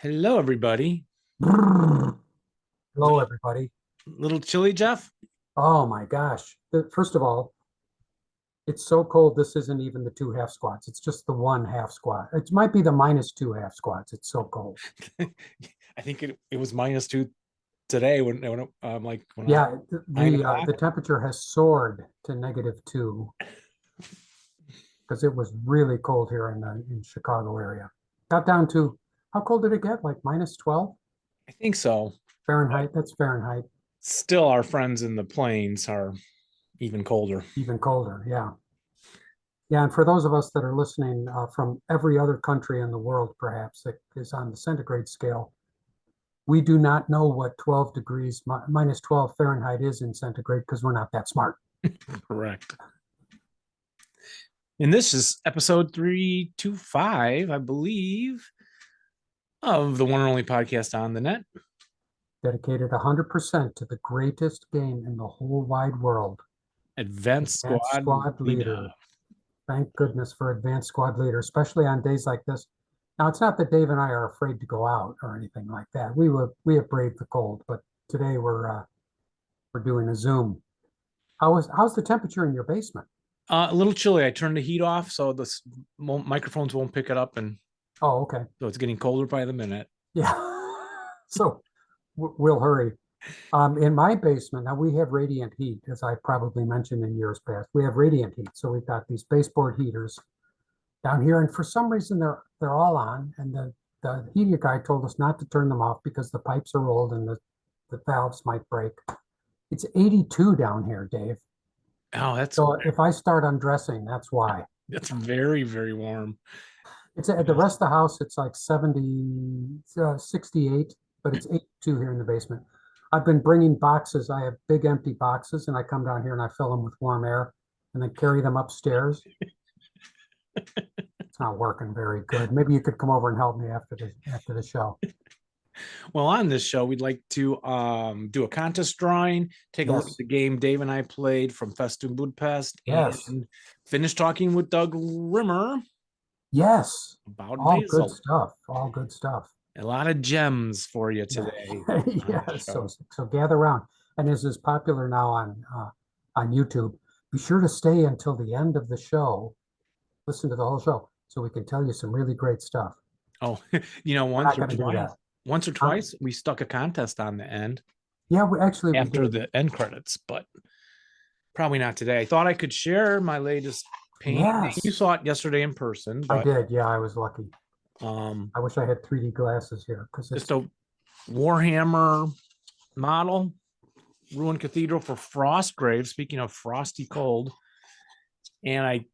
Hello, everybody. Hello, Little, everybody. little chilly, Jeff? Oh my gosh. First of all, it's so cold. This isn't even the two half squats. It's just the one half squat. It might be the minus two half squats. It's so cold. I think it was -2 today when I Yeah, 9 o'clock. the temperature has soared to -2 because it was really cold here in Chicago area. Got down to how cold did it get? Like -12 I think so. But Fahrenheit. That's Fahrenheit. still, our friends in the plains are even colder. Even colder. Yeah. Yeah, and for those of us that are listening from every other country in the world, perhaps that is on the centigrade scale, we do not know what 12 degrees minus 12 Fahrenheit is in centigrade because we're not that smart. Correct. And this is episode 325, I believe, of the one and only podcast on the net. Dedicated 100% to the greatest game in the whole wide world. Advanced Squad Leader. Thank goodness for Advanced Squad Leader, especially on days like this. Now, it's not that Dave and I are afraid to go out or anything like that. We have braved the cold, but today we're doing a Zoom. How's the temperature in your basement? A little chilly. I turned the heat off so the microphones won't pick it up, and Oh, okay. so it's getting colder by the minute. Yeah. So we'll hurry. In my basement, now we have radiant heat, as I probably mentioned in years past. We have radiant heat, so we've got these baseboard heaters down here, and for some reason they're all on. And the heating guy told us not to turn them off because the pipes are old and the valves might break. It's 82 down here, Dave. Oh, So if I start undressing, that's why. that's very, very warm. It's at the rest of the house, it's like 70, 68, but it's 82 here in the basement. I've been bringing boxes. I have big empty boxes, and I come down here and I fill them with warm air and then carry them upstairs. It's not working very good. Maybe you could come over and help me after the show. Well, on this show, we'd like to do a contest drawing, take a look at Yes. the game Dave and I played from Festung Budapest, Yes. and finish talking with Doug Rimmer Yes. about All good VASL. stuff. All good stuff. A lot of gems for you Yeah. today on Yeah. this show. So gather around. And as is popular now on YouTube, be sure to stay until the end of the show. Listen to the whole show so we can tell you some really great stuff. Oh, We're not going to do that. once or Huh? twice, we stuck a contest on the end Yeah, we after did. the end credits, but probably not today. I thought I could share my latest painting. You Yes, saw it yesterday in person, I but did. Yeah, I was lucky. um, I wish I had 3D glasses here because just a Warhammer model, ruined cathedral for Frostgrave. Speaking of frosty cold, and I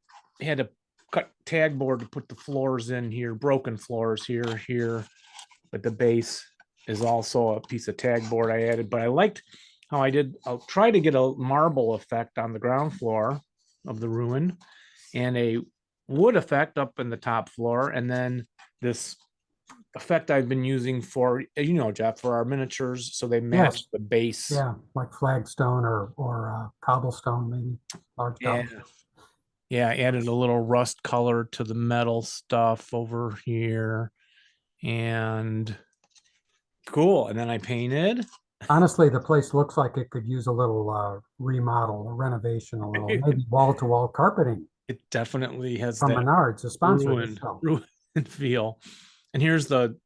had to cut tag board to put the floors in here, broken floors here, but the base is also a piece of tag board I added. But I liked how I did. I'll try to get a marble effect on the ground floor of the ruin and a wood effect up in the top floor, and then this effect I've been using for, Jeff, for our miniatures, so they match yes, the base. yeah, like flagstone or cobblestone, maybe large Yeah. cobblestone. Yeah, I added a little rust color to the metal stuff over here. And cool. And then I painted. Honestly, the place looks like it could use a little remodel, a renovation, a little maybe wall-to-wall carpeting It definitely has from that Menards, a sponsor of the show. ruin feel. And here's the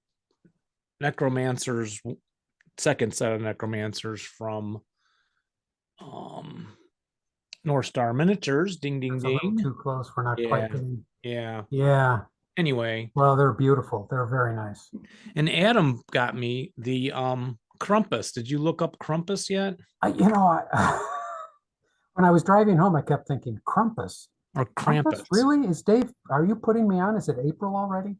necromancers, second set of necromancers from North Star Miniatures. Ding ding It's a little ding. too close. We're not Yeah. quite getting. Yeah. Yeah. Anyway, Well, they're beautiful. They're very nice. and Adam got me the Krampus. Did you look up Krampus yet? When I was driving home, I kept thinking, Krampus. Or Krampus? Krampus? Really? Is Dave, are you putting me on? Is it April already?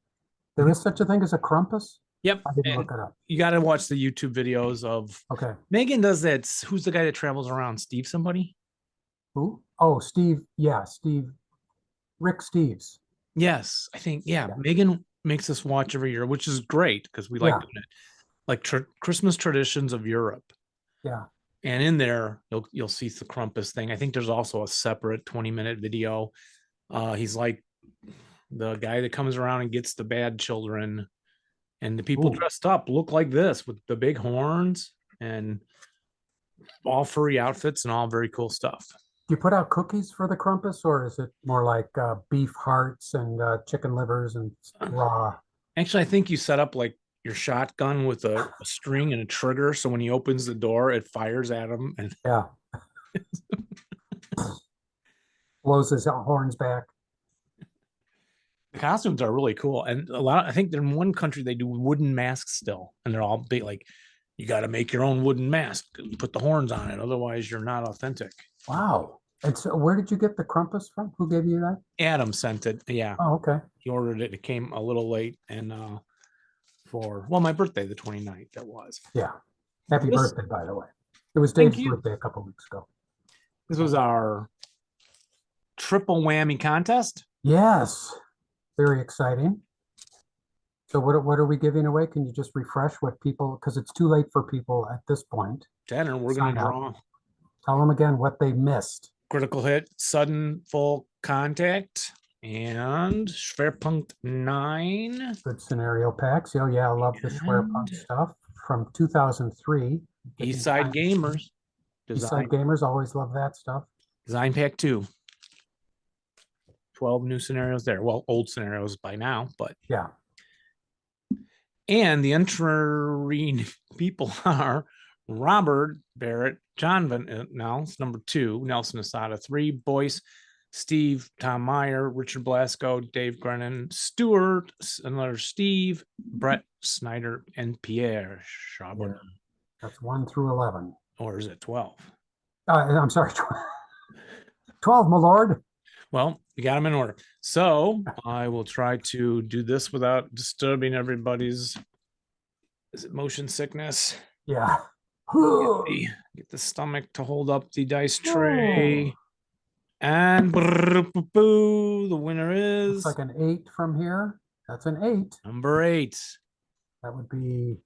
There is such a thing as a Krampus? Yep. I didn't And look it up. you got to watch the YouTube videos of Okay. Megan does that. Who's the guy that travels around? Steve somebody? Who? Oh, Steve. Yeah, Steve. Rick Steves. Yes, I think. Yeah, Yeah. Megan makes us watch every year, which is great because we like Yeah. doing it. Like Christmas traditions of Europe. Yeah. And in there, you'll see the Krampus thing. I think there's also a separate 20-minute video. He's like the guy that comes around and gets the bad children And the people Ooh. dressed up look like this with the big horns and all furry outfits and all very cool stuff. Do you put out cookies for the Krampus, or is it more like beef hearts and chicken livers and raw? Actually, I think you set up like your shotgun with a string and a trigger. So when he opens the door, it fires at him and Yeah, blows his horns back. the costumes are really cool. And I think in one country they do wooden masks still, and they're all big. Like you got to make your own wooden mask and put the horns on it. Otherwise, you're not authentic. Wow. And so where did you get the Krampus from? Who gave you that? Adam sent it. Yeah, Oh, okay. he ordered it. It came a little late. And for, well, my birthday, the 29th, that was. Yeah. Happy This- birthday, by the way. It was Thank Dave's you. birthday a couple weeks ago. This was our triple whammy contest. Very exciting. So what are we giving away? Can you just refresh what people, because it's too late for people at this point. Tanner, we're going Sign to up. draw Tell them again what they missed. critical hit, sudden full contact, and Schwerpunkt 9. Good scenario packs. Oh yeah, I love the Schwerpunkt And stuff from 2003. Eastside Gamers. Eastside Gamers always love that stuff. Design pack 2. 12 new scenarios there. Well, old scenarios by now, but Yeah. and the entering people are Robert Barrett, John Van Nels, number 2, Nelson Asada 3, Boyce, Steve, Tom Meyer, Richard Blasco, Dave Grennan, Stewart, another Steve, Brett Snyder, and Pierre Chabon. That's 1 through 11. Or is it 12? I'm sorry, 12, my lord. Well, you got them in order. So I will try to do this without disturbing everybody's, is it motion sickness? Yeah. Get the stomach to hold up the dice tray. And the winner is It's like an 8 from here. That's an 8. number 8. That would be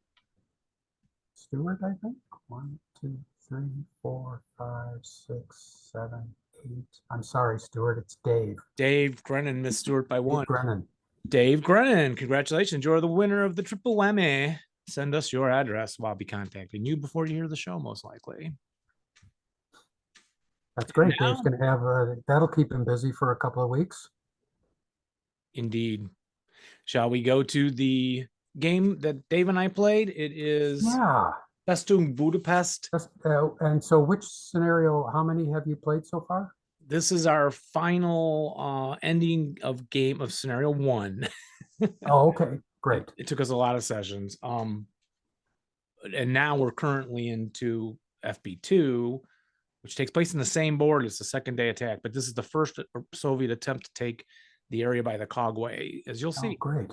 Stewart, I think. 1, 2, 3, 4, 5, 6, 7, 8. I'm sorry, Stewart. It's Dave. Dave Grennan missed Stewart by 1. Dave Grennan. Dave Grennan, congratulations. You're the winner of the triple whammy. Send us your address. I'll be contacting you before you hear the show, most likely. That's great. Now, Dave's going to have, that'll keep him busy for a couple of weeks. Indeed. Shall we go to the game that Dave and I played? It is Festung Budapest. And so which scenario, how many have you played so far? This is our final ending of scenario 1. Oh, okay. Great. It took us a lot of sessions. And now we're currently into FB2, which takes place in the same board as the second day attack. But this is the first Soviet attempt to take the area by the Cogway, as you'll see. Oh, great.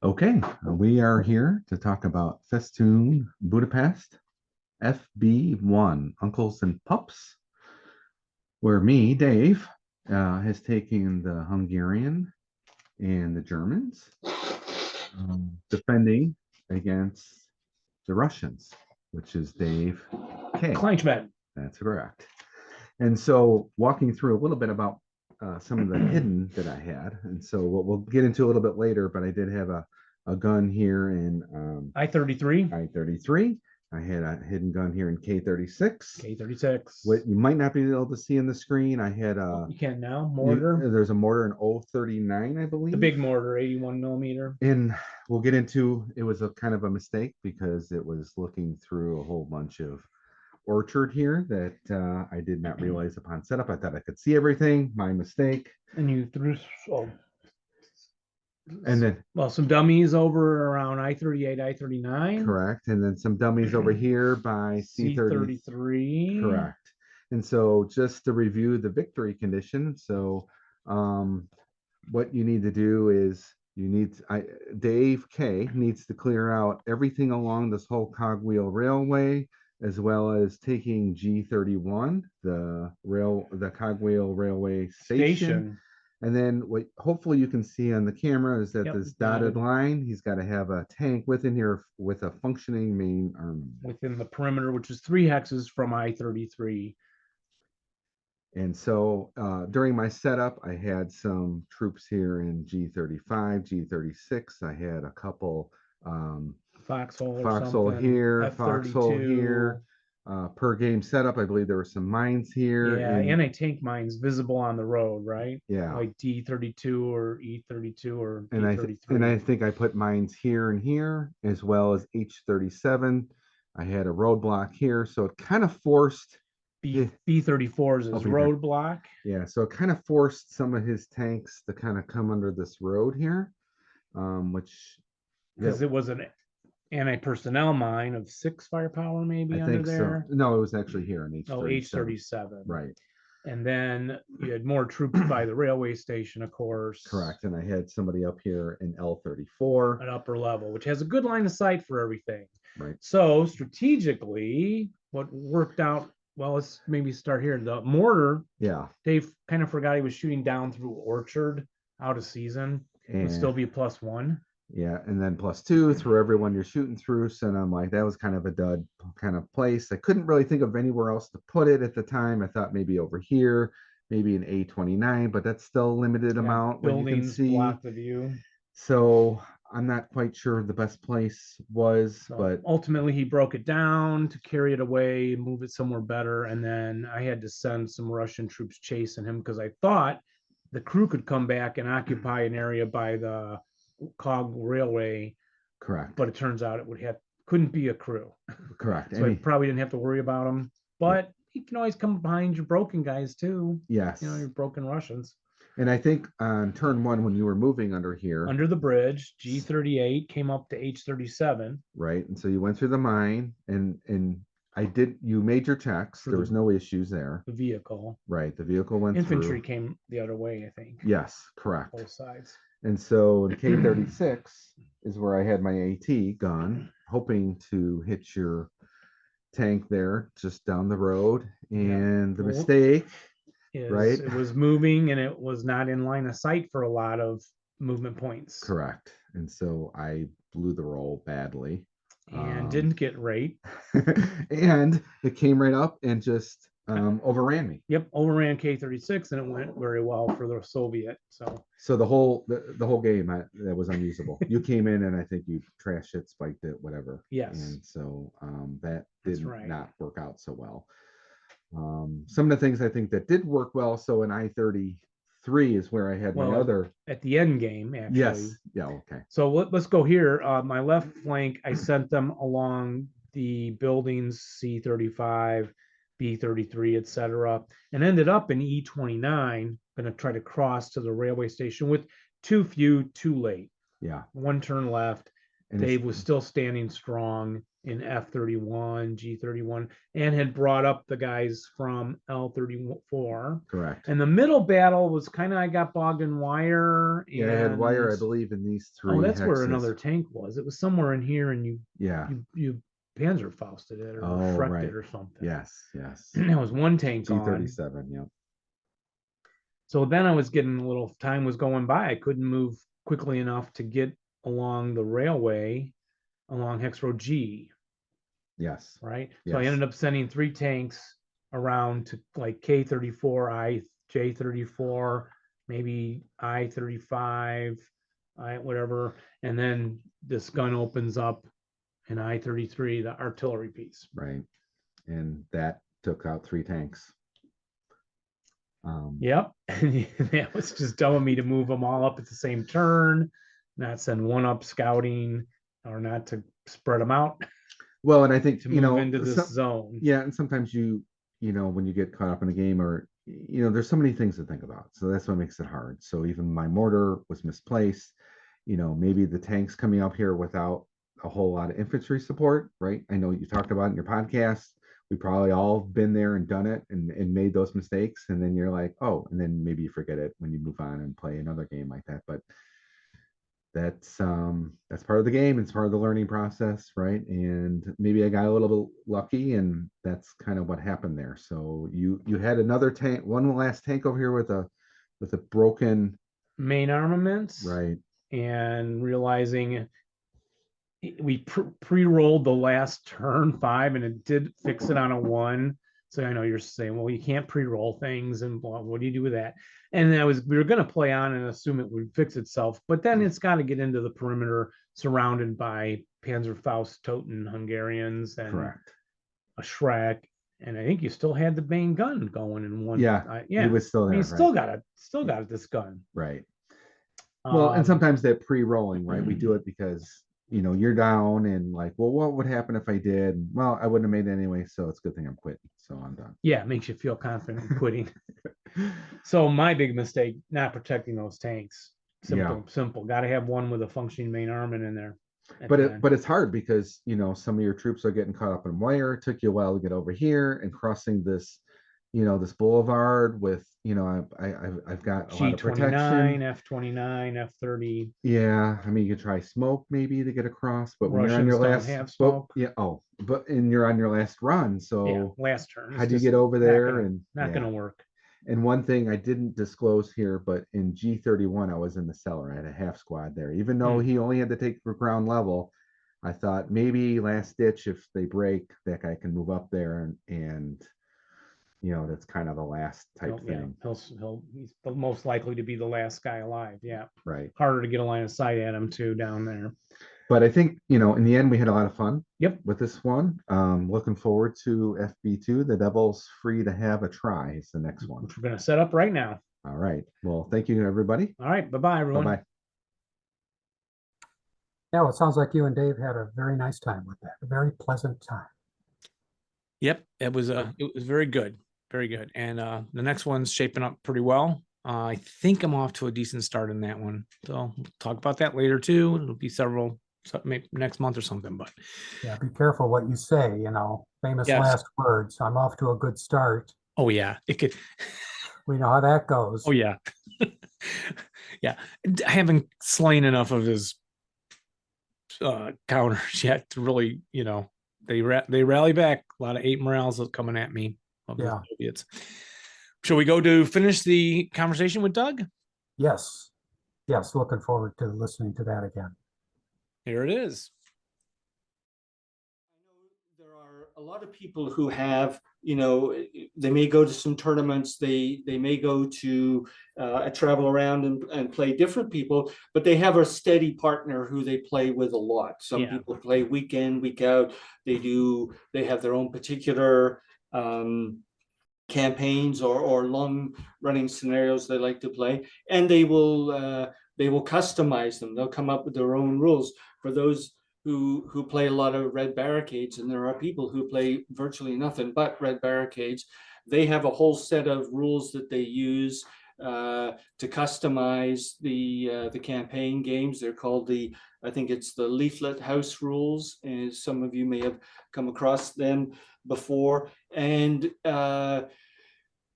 Okay, we are here to talk about Festung Budapest, FB1, Uncles and Pups, where me, Dave, has taken the Hungarian and the Germans, defending against the Russians, which is Dave K. Kleinschmidt. That's correct. And so walking through a little bit about some of the hidden that I had. And so what we'll get into a little bit later, but I did have a gun here in I-33. I-33. I had a hidden gun here in K-36. K-36. What you might not be able to see on the screen, I had You can now. Mortar. there's a mortar in 039, I believe. The big mortar, 81 millimeter. And we'll get into, it was a kind of a mistake because it was looking through a whole bunch of orchard here that I did not realize upon setup. I thought I could see everything. My mistake. And you threw And then some dummies over around I-38, I-39. correct. And then some dummies over here by C-30. C-33. Correct. And so just to review the victory condition. So what you need to do is Dave K needs to clear out everything along this whole cogwheel railway, as well as taking G31, the cogwheel railway station. And then what hopefully you can see on the camera is that this dotted line, he's got to have a tank within here with a functioning main armament. Within the perimeter, which is 3 hexes from I-33. And so during my setup, I had some troops here in G35, G36. I had a couple Foxhole or Foxhole something. here, foxhole here. F32. Per game setup, I believe there were some mines here. Yeah, and anti-tank mines visible on the road, right? yeah, Like D32 or E32 or and I D33. think I put mines here and here as well as H37. I had a roadblock here, so it kind of forced B34 is his be there. roadblock. Yeah, so it kind of forced some of his tanks to kind of come under this road here, which Because it was an anti-personnel mine of 6 firepower, maybe I under think so. there. No, it was actually here in Oh, H37. H37. Right. And then you had more troops by the railway station, of course. Correct. And I had somebody up here in L34. At upper level, which has a good line of sight for everything. Right. So strategically, what worked out, well, let's maybe start here. The mortar, Yeah. Dave kind of forgot he was shooting down through Orchard out of season. It would still be a +1. Yeah, and then +2 through everyone you're shooting through. So I'm like, that was kind of a dud kind of place. I couldn't really think of anywhere else to put it at the time. I thought maybe over here, maybe an A29, but that's still a limited amount. Buildings block the view. So I'm not quite sure the best place was, So but ultimately he broke it down to carry it away, move it somewhere better. And then I had to send some Russian troops chasing him because I thought the crew could come back and occupy an area by the cog railway, correct. but it turns out couldn't be a crew. Correct. So I probably didn't have to worry about them, but you can always come behind your broken guys too. Yes. You know, your broken Russians. And I think on turn 1, when you were moving under here, under the bridge, G38 came up to H37. Right. And so you went through the mine and you made your checks. There was no issues there. The vehicle. Right. The vehicle went Infantry through. came the other way, I think. Yes, correct. Both sides. And so the K36 is where I had my AT gun, hoping to hit your tank there just down the road. And the mistake right, it was moving and it was not in line of sight for a lot of movement points. Correct. And so I blew the roll badly. And didn't get rate. And it came right up and just overran me. Yep, overran K36 and it went very well for the Soviet. So the whole game that was unusable. You came in and I think you trashed it, spiked it, whatever. Yes. And so that did not work out so well. Some of the things I think that did work well. So in I-33 is where I had my other at the end game, actually. Yes. Yeah. Okay. So let's go here. My left flank, I sent them along the buildings C35, B33, etc., and ended up in E29. Going to try to cross to the railway station with too few, too late. Yeah. One turn left. And Dave was still standing strong in F31, G31, and had brought up the guys from L34. Correct. And the middle battle was kind of, I got bogged in wire. Yeah, I had wire, I believe, in these 3. Oh, that's where another tank was. It was somewhere in here, and you Panzerfausted it or Shreked it or something. Yes, yes. There was one tank G37, yeah. So then I was getting a little, time was going by. I couldn't move quickly enough to get along the railway along Hex Road G. Yes. Right. So I ended up sending 3 tanks around to like K34, J34, maybe I-35, whatever. And then this gun opens up in I-33, the artillery piece. Right. And that took out 3 tanks. Yep. And that was just telling me to move them all up at the same turn, not send one up scouting or not to spread them out. Well, and I think to move into this zone. Yeah, and sometimes when you get caught up in a game, or there's so many things to think about. So that's what makes it hard. So even my mortar was misplaced. Maybe the tanks coming up here without a whole lot of infantry support, right? I know you talked about in your podcast. We probably all been there and done it and made those mistakes. And then you're like, oh, and then maybe you forget it when you move on and play another game like that. But that's part of the game. It's part of the learning process, right? And maybe I got a little bit lucky, and that's kind of what happened there. So you had another tank, one last tank over here with a broken main armaments, right? And realizing we pre-rolled the last turn 5, and it did fix it on a 1, So I know you're saying, well, you can't pre-roll things and blah, what do you do with that? And then we were going to play on and assume it would fix itself, but then it's got to get into the perimeter surrounded by Panzerfaust Toten Hungarians and Correct. a Shrek. And I think you still had the main gun going in one. Yeah, Yeah. He was still there. You still Right. got this gun. Right. Well, and Um, sometimes that pre-rolling, right? We do it because, you know, you're down and like, well, what would happen if I did? Well, I wouldn't have made it anyway, so it's a good thing I'm quitting. So I'm done. yeah, it makes you feel confident in quitting. So my big mistake, not protecting those tanks. Simple. Got to have one with a functioning main armament in there. But it's hard because, you know, some of your troops are getting caught up in wire. It took you a while to get over here and crossing this, you know, this boulevard with, you know, I've got a lot of protection. F-29, F-30. Yeah, I mean, you could try smoke maybe to get across, but when you're on Russians your don't last, have but smoke. yeah, and you're on your last run. Yeah, So last turn. how do you get over there? And not yeah. gonna work. And one thing I didn't disclose here, but in G31, I was in the cellar. I had a half squad there. Even though he only had to take the ground level, I thought maybe last ditch, if they break, that guy can move up there and you know, that's kind of the last type thing. He's the most likely to be the last guy alive. Yeah. Right. Harder to get a line of sight at him too down there. But I think, you know, in the end, we had a lot of fun. Yep. With this one. Looking forward to FB2. The Devil's Free to Have a Try is the next one. Which we're going to set up right now. All right. Well, thank you, everybody. All right. Bye-bye, everyone. Bye-bye. Yeah, well, it sounds like you and Dave had a very nice time with that. A very pleasant time. Yep. It was very good. Very good. And the next one's shaping up pretty well. I think I'm off to a decent start in that one. So we'll talk about that later too. It'll be maybe next month or something, but yeah, be careful what you say, you know, famous last words. I'm off to a good start. Oh yeah, it could. We know how that goes. Oh yeah. Yeah. I haven't slain enough of his counters yet to really, you know, they rally back. A lot of 8 morales coming at me. Yeah. Shall we go to finish the conversation with Doug? Yes. Yes. Looking forward to listening to that again. Here it is. I know there are a lot of people who have, you know, they may go to some tournaments, they may go to travel around and play different people, but they have a steady partner who they play with a lot. Some people play week in, week out. They have their own particular campaigns or long running scenarios they like to play, and they will customize them. They'll come up with their own rules for those who play a lot of red barricades, and there are people who play virtually nothing but red barricades. They have a whole set of rules that they use to customize the campaign games. They're called I think it's the leaflet house rules, and some of you may have come across them before. And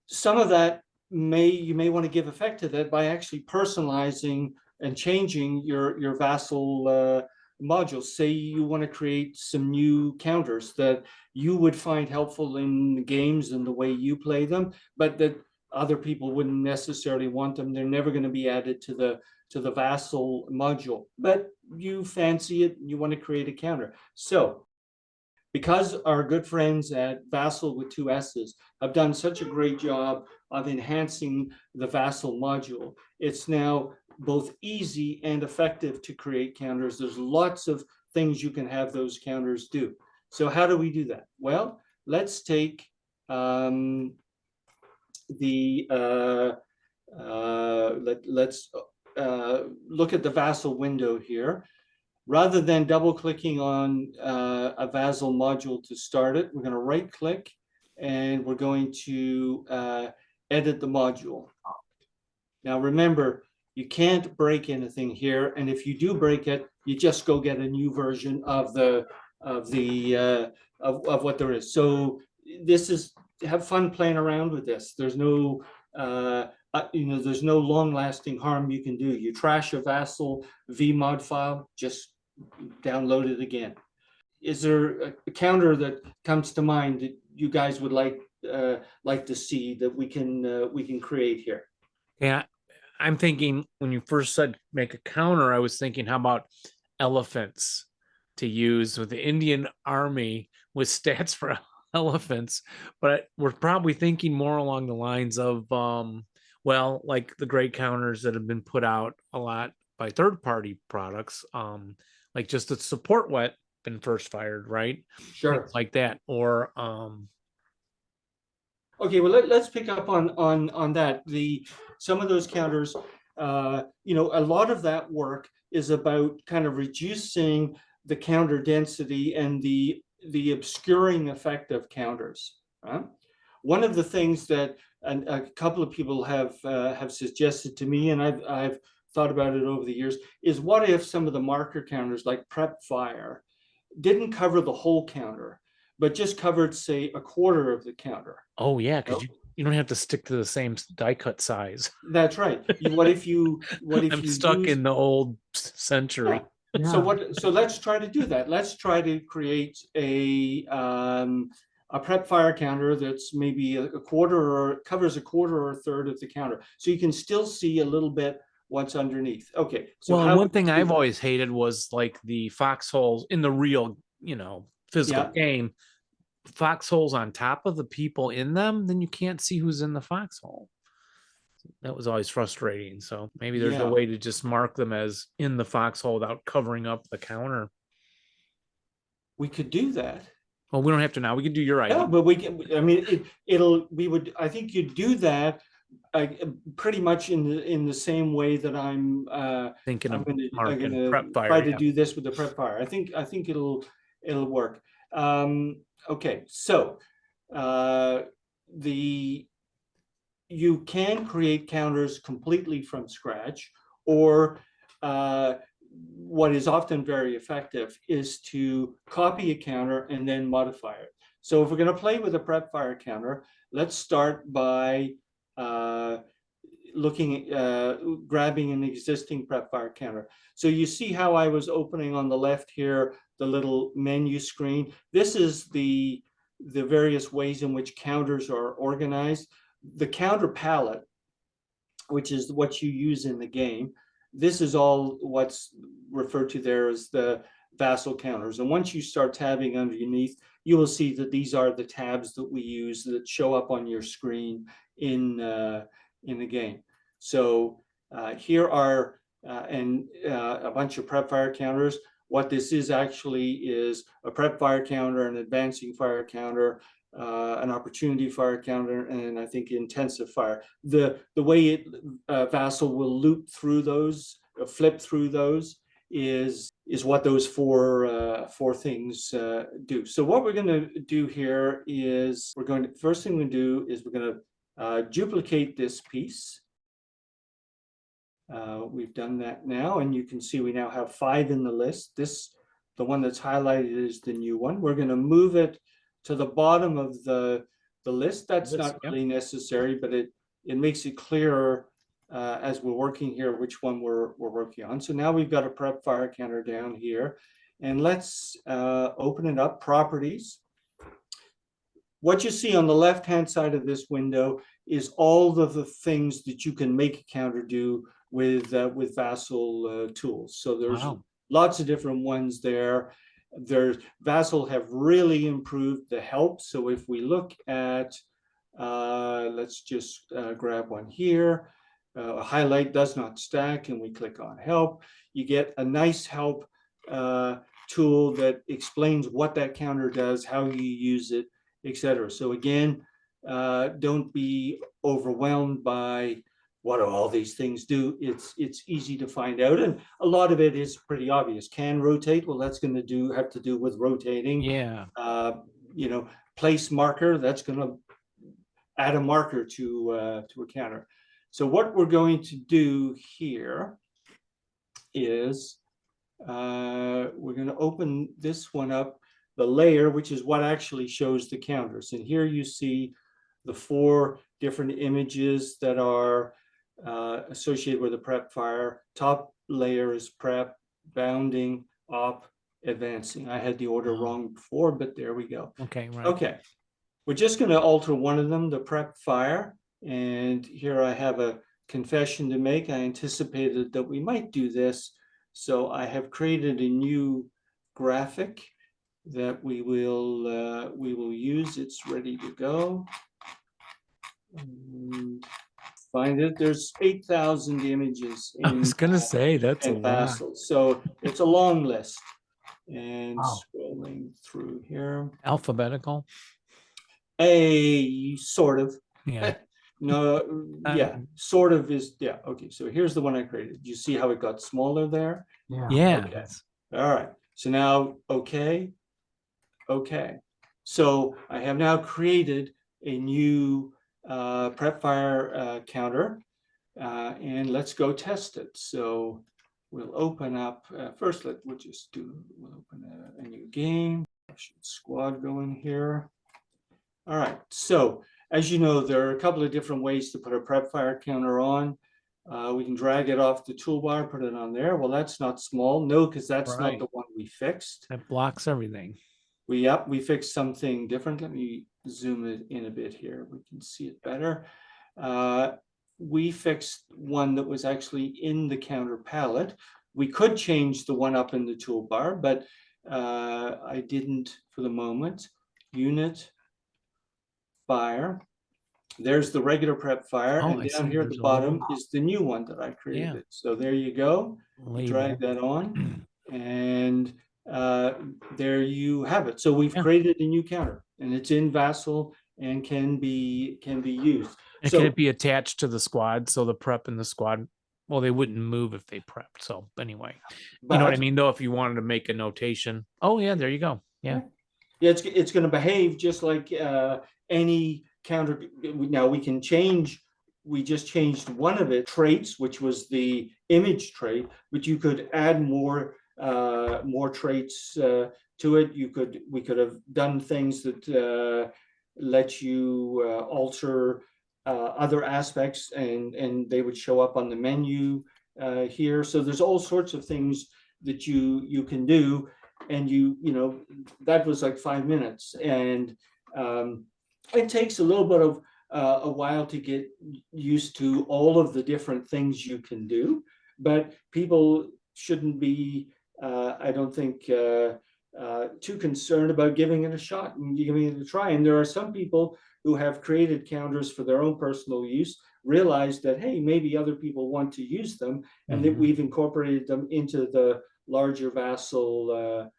some of that you may want to give effect to that by actually personalizing and changing your VASL modules. Say you want to create some new counters that you would find helpful in games and the way you play them, but that other people wouldn't necessarily want them. They're never going to be added to the VASL module, but you fancy it and you want to create a counter. So because our good friends at VASL with 2 S's have done such a great job of enhancing the VASL module, it's now both easy and effective to create counters. There's lots of things you can have those counters do. So how do we do that? Well, let's take let's look at the VASL window here. Rather than double clicking on a VASL module to start it, we're going to right click and we're going to edit the module. Now remember, you can't break anything here, and if you do break it, you just go get a new version of what there is. So this is, have fun playing around with this. There's no there's no long-lasting harm you can do. You trash a VASL vmod file, just download it again. Is there a counter that comes to mind that you guys would like to see that we can create here? Yeah, I'm thinking when you first said make a counter, I was thinking, how about elephants to use with the Indian army with stats for elephants, but we're probably thinking more along the lines of, well, like the grade counters that have been put out a lot by third-party products, like just the support wet been first fired, right? Sure. Things like that, or Okay, well, let's pick up on that. Some of those counters, you know, a lot of that work is about kind of reducing the counter density and the obscuring effect of counters. Right? One of the things that a couple of people have suggested to me, and I've thought about it over the years, is what if some of the marker counters like Prep Fire didn't cover the whole counter, but just covered, say, a quarter of the counter. oh yeah, because Nope. you don't have to stick to the same die cut size. That's right. What if you I'm stuck use, in the old century. yeah. So let's try to do that. Let's try to create a prep fire counter that's maybe a quarter or covers a quarter or a third of the counter, so you can still see a little bit what's underneath. Okay. So Well, how one would thing you do I've that? always hated was like the foxholes in the real, physical Yeah. game. Foxholes on top of the people in them, then you can't see who's in the foxhole. That was always frustrating. So maybe there's a Yeah. way to just mark them as in the foxhole without covering up the counter. We could do that. Well, we don't have to now. We can do your idea. Yeah, but we can. I mean, we would. I think you'd do that pretty much in the same way that I'm Thinking of I'm marking gonna prep fire. try to Yeah. do this with the prep fire. I think it'll work. Okay, so you can create counters completely from scratch, or what is often very effective is to copy a counter and then modify it. So if we're going to play with a prep fire counter, let's start by grabbing an existing prep fire counter. So you see how I was opening on the left here, the little menu screen. This is the various ways in which counters are organized. The counter palette, which is what you use in the game, this is all what's referred to there as the VASL counters. And once you start tabbing underneath, you will see that these are the tabs that we use that show up on your screen in the game. So here are a bunch of prep fire counters. What this is actually is a prep fire counter, an advancing fire counter, an opportunity fire counter, and I think intensive fire. The way VASL will loop through those, flip through those, is what those four things do. So what we're going to do here is first thing we do is we're going to duplicate this piece. We've done that now, and you can see we now have 5 in the list. The one that's highlighted is the new one. We're going to move it to the bottom of the list. That's not really necessary, but it makes it clearer as we're working here which one we're working on. So now we've got a prep fire counter down here, and let's open it up. Properties. What you see on the left-hand side of this window is all of the things that you can make a counter do with VASL tools. So there's lots of different ones there. VASL have really improved the help. So if we look at, let's just grab one here, highlight does not stack, and we click on help, you get a nice help tool that explains what that counter does, how you use it, etc. So again, don't be overwhelmed by what do all these things do. It's easy to find out, and a lot of it is pretty obvious. Can rotate, well, that's going to have to do with rotating. Yeah. Place marker, that's going to add a marker to a counter. So what we're going to do here is we're going to open this one up, the layer, which is what actually shows the counters. And here you see the 4 different images that are associated with the prep fire. Top layer is prep, bounding, op, advancing. I had the order wrong before, but there we go. Okay, right. Okay, we're just going to alter one of them, the prep fire. And here I have a confession to make. I anticipated that we might do this, so I have created a new graphic. that we will use. It's ready to go. And find it. There's 8,000 images I was gonna say that's a in lot. VASL, so it's a long list. And Wow. scrolling through here, Alphabetical. a sort of. Yeah. No, yeah, sort of is, yeah, okay, so here's the one I created. You see how it got smaller there? Yeah. Yeah. Okay. that's- All right, so now, okay. So I have now created a new prep fire counter, and let's go test it. So we'll open up, first we'll open a new game. Squad going here. All right, so as you know, there are a couple of different ways to put a prep fire counter on. We can drag it off the toolbar, put it on there. Well, that's not small. No, because that's not Right. the one we fixed. That blocks everything. We fixed something different. Let me zoom it in a bit here. We can see it better. We fixed one that was actually in the counter palette. We could change the one up in the toolbar, but I didn't for the moment. Unit, fire. There's the regular prep fire, Oh, and I down see. here at There's the a bottom little is the new one that I created. Yeah. So there you go. label. Drag that on, and there you have it. So we've Yeah. created a new counter, and it's in VASL and can be used. And So can it be attached to the squad? So the prep and the squad, well, they wouldn't move if they prepped. So anyway, you know what I but- mean? Though, if you wanted to make a notation, oh yeah, there you go. Yeah. Yeah, it's going to behave just like any counter. Now we can change. We just changed one of it traits, which was the image trait, but you could add more traits to it. We could have done things that let you alter other aspects, and they would show up on the menu here. So there's all sorts of things that you can do. And you know, that was like 5 minutes, and it takes a little bit of a while to get used to all of the different things you can do, but people shouldn't be, I don't think, too concerned about giving it a shot and giving it a try. And there are some people who have created counters for their own personal use, realize that, hey, maybe other people want to use them, and that we've incorporated them into the larger VASL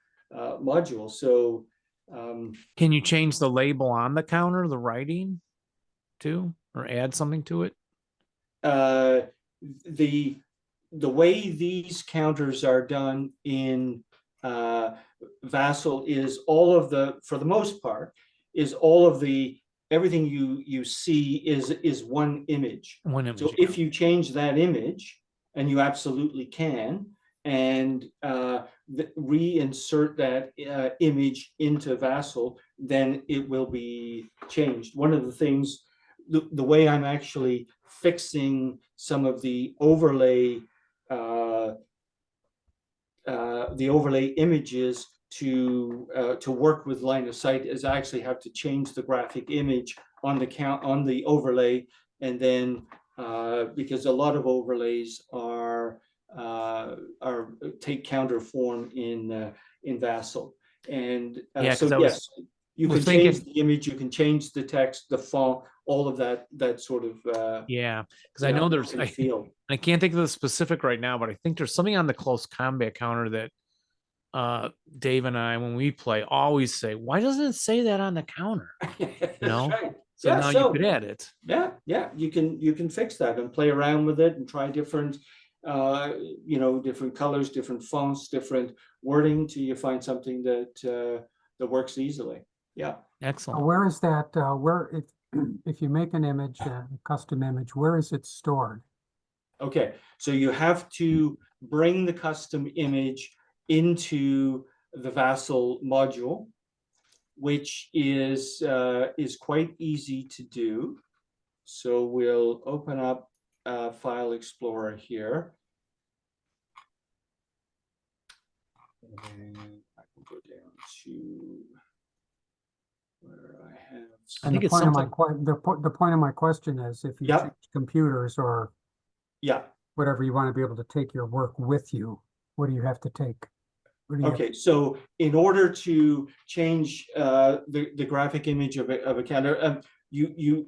module. So Can you change the label on the counter, the writing too, or add something to it? the way these counters are done in VASL is for the most part, is all of the everything you see is one image. One image. So if you change that image, and you absolutely can, and reinsert that image into VASL, then it will be changed. One of the things, the way I'm actually fixing some of the overlay images to work with line of sight is I actually have to change the graphic image on the overlay, and then because a lot of overlays are take counter form in VASL, and Yeah, so 'cause I yes, you was can change thinking- the image, you can change the text, the font, all of that sort of Yeah, because I know there's, look and feel. I can't think of the specific right now, but I think there's something on the close combat counter that Dave and I, when we play, always say, why doesn't it say that on the counter? That's know? right. So Yeah, now so- you could add it. Yeah, you can fix that and play around with it and try different different colors, different fonts, different wording till you find something that works easily. Yeah. Excellent. Where is that, if you make an image, a custom image, where is it stored? Okay, so you have to bring the custom image into the VASL module, which is quite easy to do. So we'll open up File Explorer here. And I can go down to where I have. I And think the it's point of my something- the point of my question is, if you Yep. change computers or Yeah. whatever, you want to be able to take your work with you, what do you have to take? What do you have? Okay, so in order to change the graphic image of a counter, the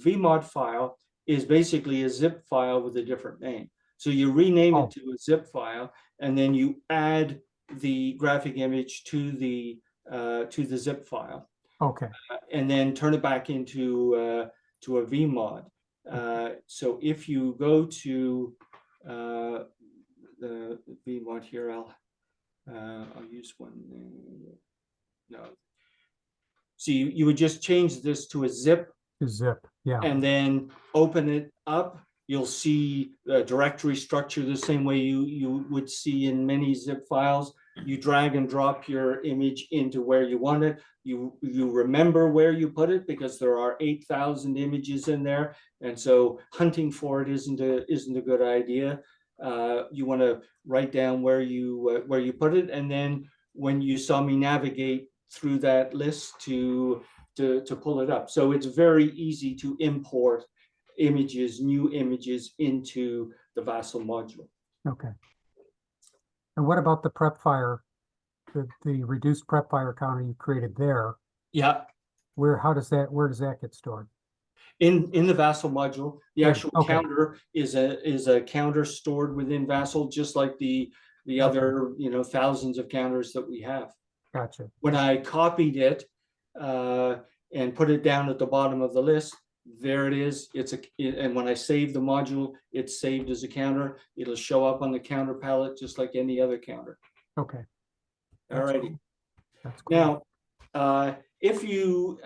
VMod file is basically a zip file with a different name. So you rename Oh. it to a zip file, and then you add the graphic image to the zip file, Okay, and then turn it back into to a VMod. So if you go to the VMod here, I'll use one. No. So you would just change this to a zip to zip, yeah, and then open it up. You'll see the directory structure the same way you would see in many zip files. You drag and drop your image into where you want it. You remember where you put it because there are 8,000 images in there, and so hunting for it isn't a good idea. You want to write down where you put it, and then when you saw me navigate through that list to pull it up. So it's very easy to import images, new images into the VASL module. okay. And what about the prep fire, the reduced prep fire counter you created there? Yeah, Where does that get stored? in the VASL module, the Good, actual okay. counter is a counter stored within VASL, just like the other thousands of counters that we have. Gotcha. When I copied it and put it down at the bottom of the list, there it is. And when I save the module, it's saved as a counter. It'll show up on the counter palette just like any other counter. Okay. All That's righty. cool. That's cool. Now, if you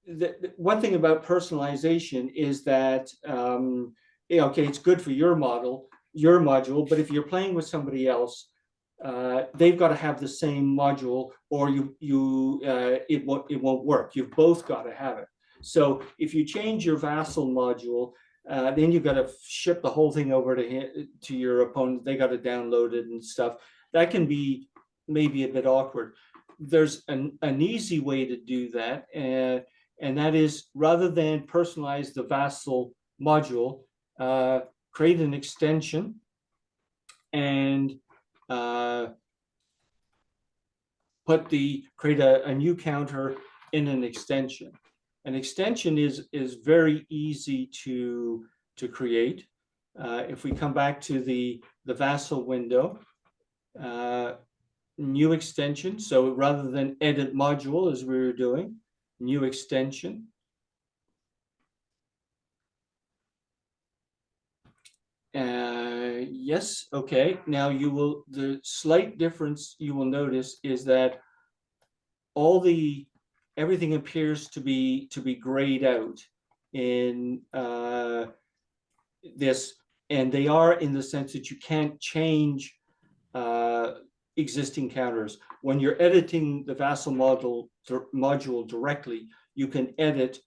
the one thing about personalization is that okay, it's good for your module, but if you're playing with somebody else, they've got to have the same module, or it won't work. You've both got to have it. So if you change your VASL module, then you've got to ship the whole thing over to your opponent. They got to download it and stuff. That can be maybe a bit awkward. There's an easy way to do that, and that is, rather than personalize the VASL module, create an extension and create a new counter in an extension. An extension is very easy to create. If we come back to the VASL window, new extension. So rather than edit module as we were doing, new extension. Yes, okay. Now the slight difference you will notice is that everything appears to be grayed out in this, and they are in the sense that you can't change existing counters. When you're editing the VASL module directly, you can edit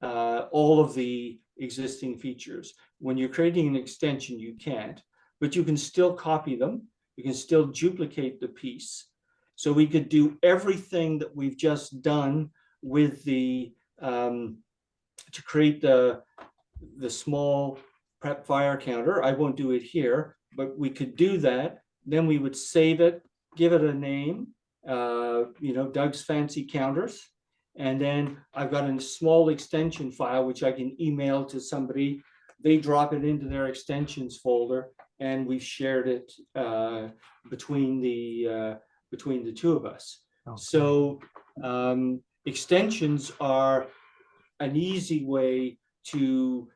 all of the existing features. When you're creating an extension, you can't, but you can still copy them. You can still duplicate the piece. So we could do everything that we've just done with to create the small prep fire counter. I won't do it here, but we could do that. Then we would save it, give it a name, Doug's Fancy Counters. And then I've got a small extension file, which I can email to somebody. They drop it into their extensions folder, and we've shared it between the two of us. Okay. So extensions are an easy way to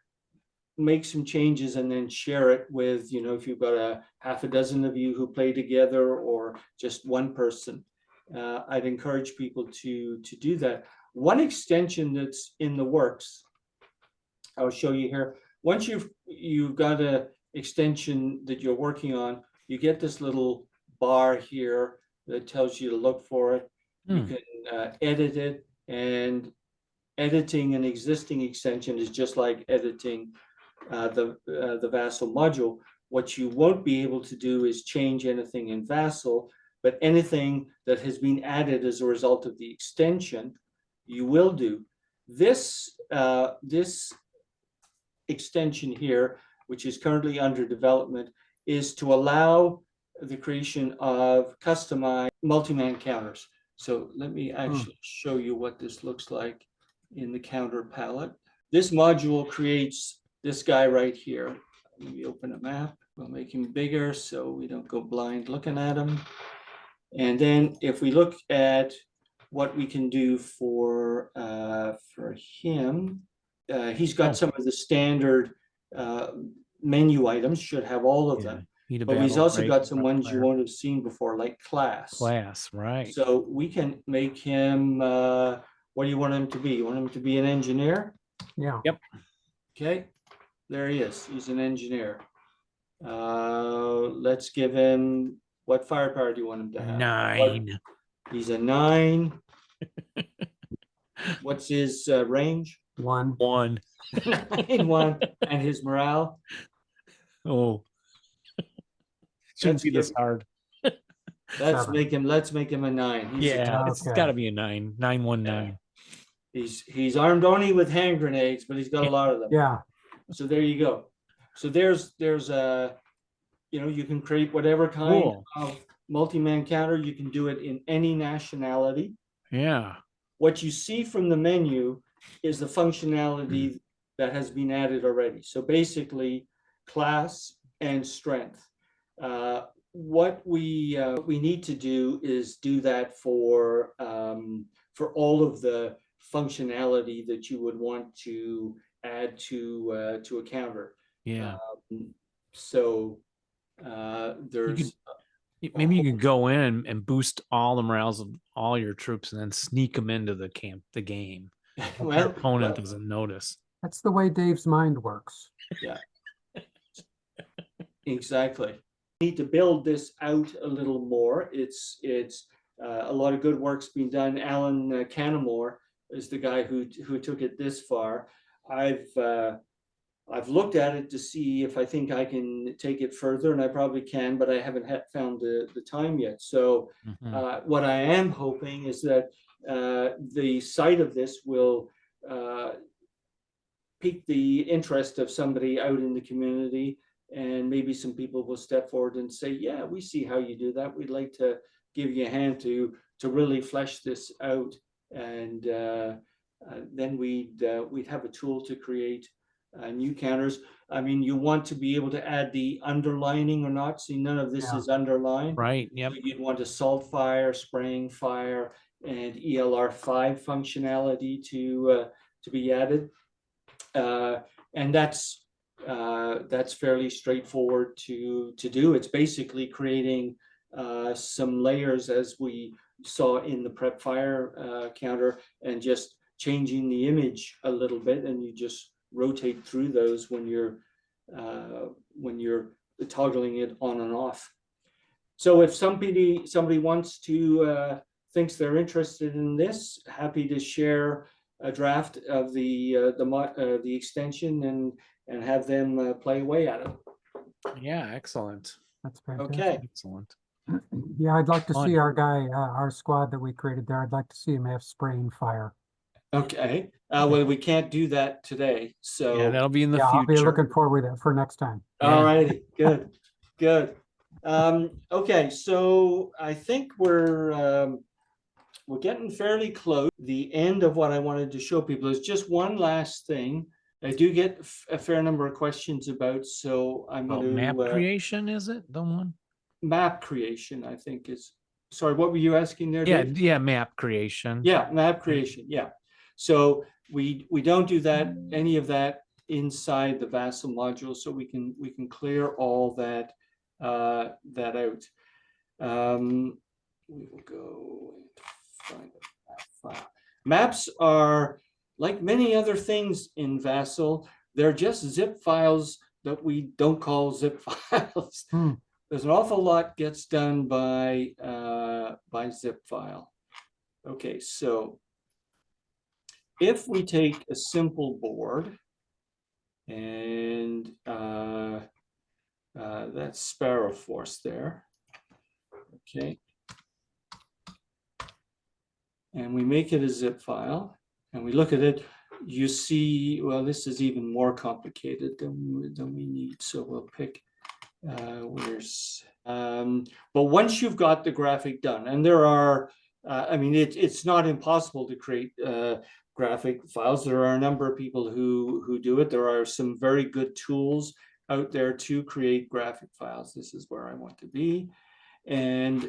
make some changes and then share it with, if you've got a half a dozen of you who play together or just one person. I'd encourage people to do that. One extension that's in the works, I'll show you here. Once you've got an extension that you're working on, you get this little bar here that tells you to look for it. You can edit it, and editing an existing extension is just like editing the VASL module. What you won't be able to do is change anything in VASL, but anything that has been added as a result of the extension, you will do. This extension here, which is currently under development, is to allow the creation of customized multi-man counters. So let me actually show you what this looks like in the counter palette. This module creates this guy right here. Let me open a map. We'll make him bigger so we don't go blind looking at him. And then if we look at what we can do for him, he's got some of the standard menu items, should have all of them. But he's also got some ones you won't have seen before, like class. Class, right. So we can make him, what do you want him to be? You want him to be an engineer? Yeah. Yep. Okay, there he is. He's an engineer. Let's give him, what firepower do you want him to have? 9. He's a 9. What's his range? 1. 1. 9, 1. And his morale? Oh. Shouldn't Let's be this give- hard. Let's 7. make him a 9. He's a Yeah, it's Okay. got to be a 9. 919. He's armed only with hand grenades, but he's got a lot of them. Yeah. So there you go. So there's a, you can create whatever kind Cool. of multi-man counter. You can do it in any nationality. Yeah. What you see from the menu is the functionality that has been added already. So basically, class and strength. What we need to do is do that for all of the functionality that you would want to add to a counter. Yeah. So there's Maybe you could go in and boost all the morales of all your troops and then sneak them into the game. Your well, opponent doesn't notice. That's the way Dave's mind works. exactly. Need to build this out a little more. It's a lot of good work's been done. Alan Canamore is the guy who took it this far. I've looked at it to see if I think I can take it further, and I probably can, but I haven't found the time yet. So what I am hoping is that the sight of this will pique the interest of somebody out in the community, and maybe some people will step forward and say, yeah, we see how you do that. We'd like to give you a hand to really flesh this out. And then we'd have a tool to create new counters. I mean, you want to be able to add the underlining or not. See, none of this is underlined. Right. Yep. So you'd want assault fire, spraying fire, and ELR5 functionality to be added. And that's fairly straightforward to do. It's basically creating some layers, as we saw in the prep fire counter, and just changing the image a little bit, and you just rotate through those when you're toggling it on and off. So if somebody wants to thinks they're interested in this, happy to share a draft of the extension and have them play away at it. Yeah. Excellent. That's fantastic. Okay. Excellent. Yeah, I'd like to Fun. see our guy, our squad that we created there. I'd like to see him have spraying fire. Okay. Well, we can't do that today. So Yeah, that'll be in the Yeah, I'll be future. looking forward to that for next time. all righty, good. Okay, so I think we're getting fairly close. The end of what I wanted to show people is just one last thing. I do get a fair number of questions about, so I'm Oh, going to map creation, is it the one? map creation, I think is. Sorry, what were you asking there, Yeah. Dave? Yeah. Map creation. Yeah, map creation. Yeah. So we don't do that, any of that inside the VASL module, so we can clear all that out. We will go and find a map file. Maps are like many other things in VASL. They're just zip files that we don't call zip files. There's an awful lot gets done by zip file. Okay, so if we take a simple board, and that's Sparrow Force there, okay, and we make it a zip file, and we look at it, you see, well, this is even more complicated than we need, so we'll pick But once you've got the graphic done, and there are, I mean, it's not impossible to create graphic files. There are a number of people who do it. There are some very good tools out there to create graphic files. This is where I want to be. And,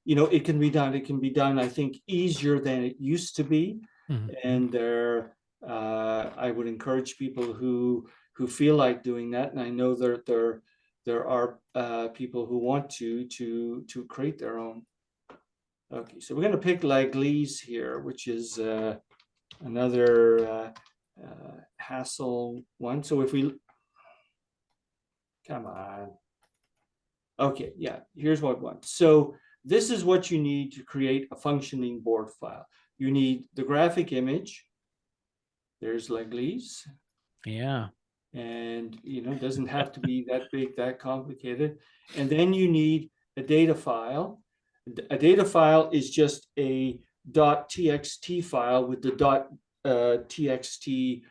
you know, it can be done. It can be done, I think, easier than it used to be. Mhm. And I would encourage people who feel like doing that. And I know that there are people who want to create their own. Okay, so we're going to pick Leglise here, which is another hassle one. So if we, come on. Okay, yeah, here's what one. So this is what you need to create a functioning board file. You need the graphic image. There's Leglise. Yeah. And, you know, it doesn't have to be that big, that complicated. And then you need a data file. A data file is just a .txt file with the .txt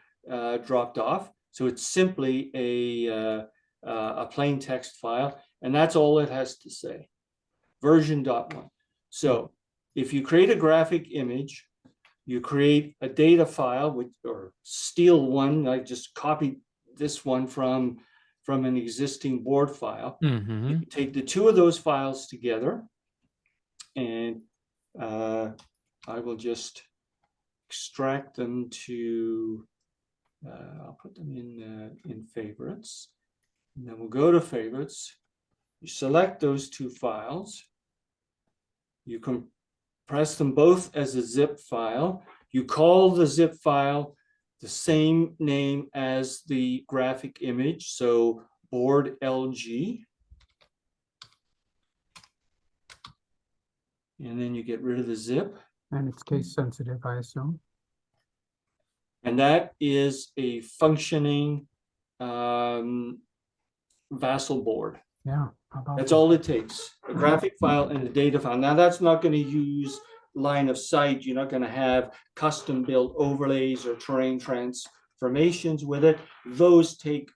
dropped off. So it's simply a plain text file, and that's all it has to say. Version.1. So if you create a graphic image, you create a data file, or steal one, like just copy this one from an existing board file. Mm-hmm. You take the two of those files together, and I will just extract them to, I'll put them in favorites, and then we'll go to favorites. You select those two files. You can press them both as a zip file. You call the zip file the same name as the graphic image, so board LG. And then you get rid of the zip. And it's case sensitive, I assume. And that is a functioning VASL board. Yeah. How about That's that? all it takes, a graphic file and a data file. Now that's not going to use line of sight. You're not going to have custom built overlays or terrain transformations with it. Those take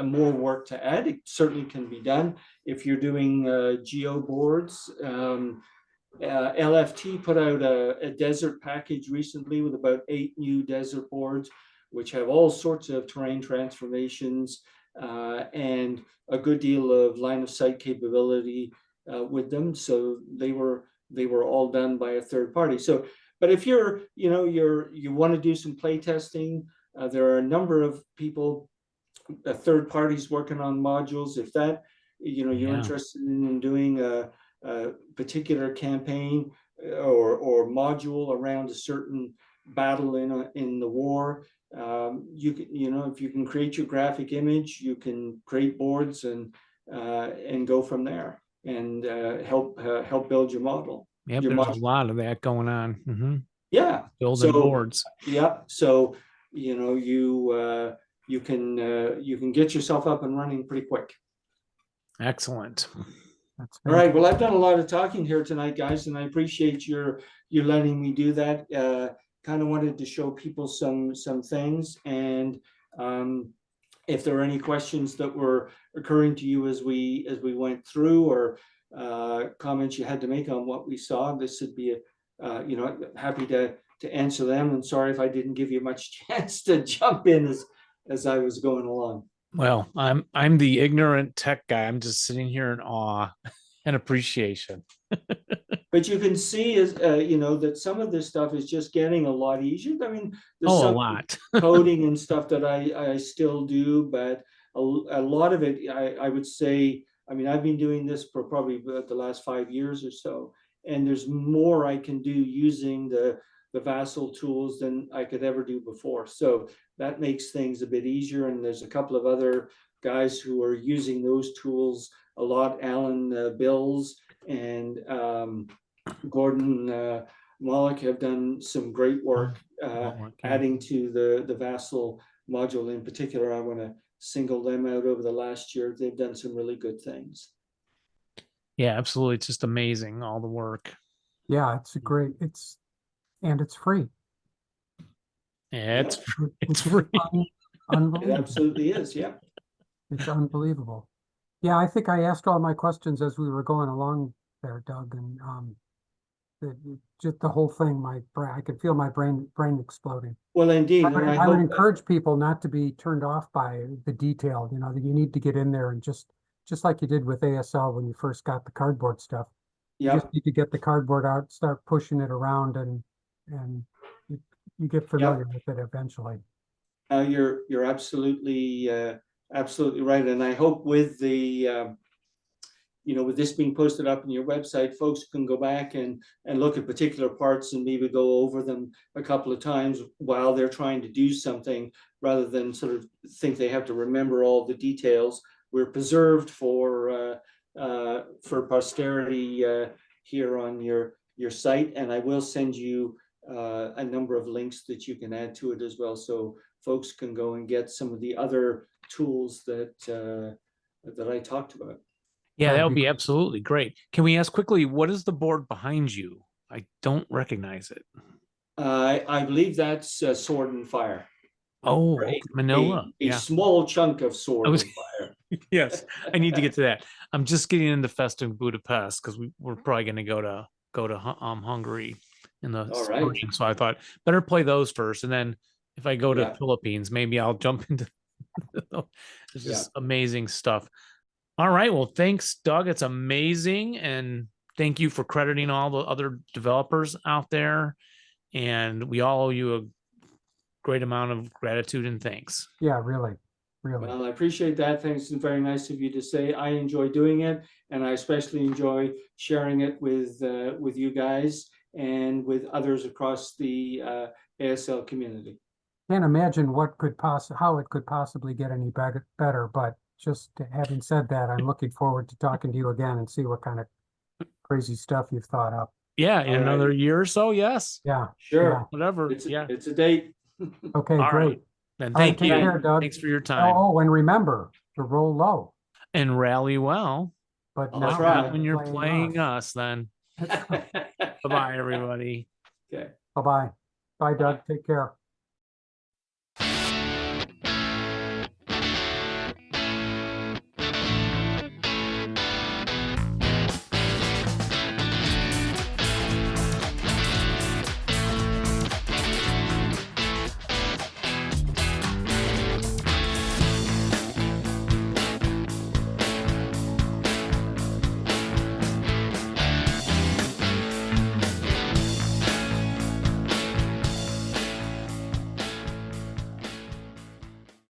more work to add. It certainly can be done if you're doing geo boards. LFT put out a desert package recently with about 8 new desert boards, which have all sorts of terrain transformations and a good deal of line of sight capability with them. So they were all done by a third party. So, but if you're, you know, you want to do some play testing, there are a number of people, third parties working on modules. If that, you know, you're interested in doing a particular campaign or module around a certain battle in the war, you can, you know, if you can create your graphic image, you can create boards and go from there and help build your model. Yep, your there's module. a lot of that going on. Mm-hmm. Yeah, Building boards. Yeah, so you know, you can get yourself up and running pretty quick. Excellent. All right. Well, I've done a lot of talking here tonight, guys, and I appreciate you letting me do that. Kind of wanted to show people some things, and if there are any questions that were occurring to you as we went through, or comments you had to make on what we saw, this would be you know, happy to answer them. And sorry if I didn't give you much chance to jump in as I was going along. Well, I'm the ignorant tech guy. I'm just sitting here in awe and appreciation. But you can see, is you know, that some of this stuff is just getting a lot easier. I mean, there's a some lot coding and stuff that I still do, but a lot of it, I would say, I mean, I've been doing this for probably about the last 5 years or so, and there's more I can do using the VASL tools than I could ever do before. So that makes things a bit easier. And there's a couple of other guys who are using those tools a lot. Alan Bills and Gordon Moloch have done some great work adding to the VASL module. In particular, I want to single them out over the last year. They've done some really good things. Yeah, absolutely. It's just amazing, all the work. Yeah, it's great. And it's free. Yeah, it's free. It absolutely is. Yeah. It's unbelievable. Yeah, I think I asked all my questions as we were going along there, Doug, and just the whole thing, I could feel my brain exploding. Well, indeed, and I I would hope encourage people not to be turned off by the detail, that you need to get in there and just like you did with ASL when you first got the cardboard stuff. You yeah. just need to get the cardboard out, start pushing it around, and you get familiar with it eventually. You're absolutely absolutely right, and I hope with the with this being posted up on your website, folks can go back and look at particular parts and maybe go over them a couple of times while they're trying to do something, rather than sort of think they have to remember all the details. We're preserved for posterity here on your site, and I will send you a number of links that you can add to it as well, so folks can go and get some of the other tools that I talked about. Yeah, that would be absolutely great. Can we ask quickly, what is the board behind you? I don't recognize it. I believe that's Sword and Fire. Oh, Or okay, Manila. A Yeah. small chunk of Sword I was- and Fire. Yes, I need to get to that. I'm just getting into Festung Budapest because we're probably going to go to Hungary in the All right. spring. So I thought better play those first, and then if I go to Yeah. Philippines, maybe I'll jump into. It's Yeah. just amazing stuff. All right, well, thanks, Doug. It's amazing, and thank you for crediting all the other developers out there. And we all owe you a great amount of gratitude and thanks. Yeah, really. Well, I appreciate that. Thanks, and very nice of you to say. I enjoy doing it, and I especially enjoy sharing it with you guys and with others across the ASL community. Can't imagine how it could possibly get any better, but just having said that, I'm looking forward to talking to you again and see what kind of crazy stuff you've thought up. Yeah, in All another right. year or so, yes. Yeah, Sure. Whatever. It's Yeah. a date. okay, All right. great. Then All right, thank take you. care, Doug. Thanks for your time. Oh, and remember to roll low, And rally well. but I'll not try. When you're playing us. us, then. That's right. Bye-bye, everybody. Okay. Bye-bye. Bye, Doug. Take care.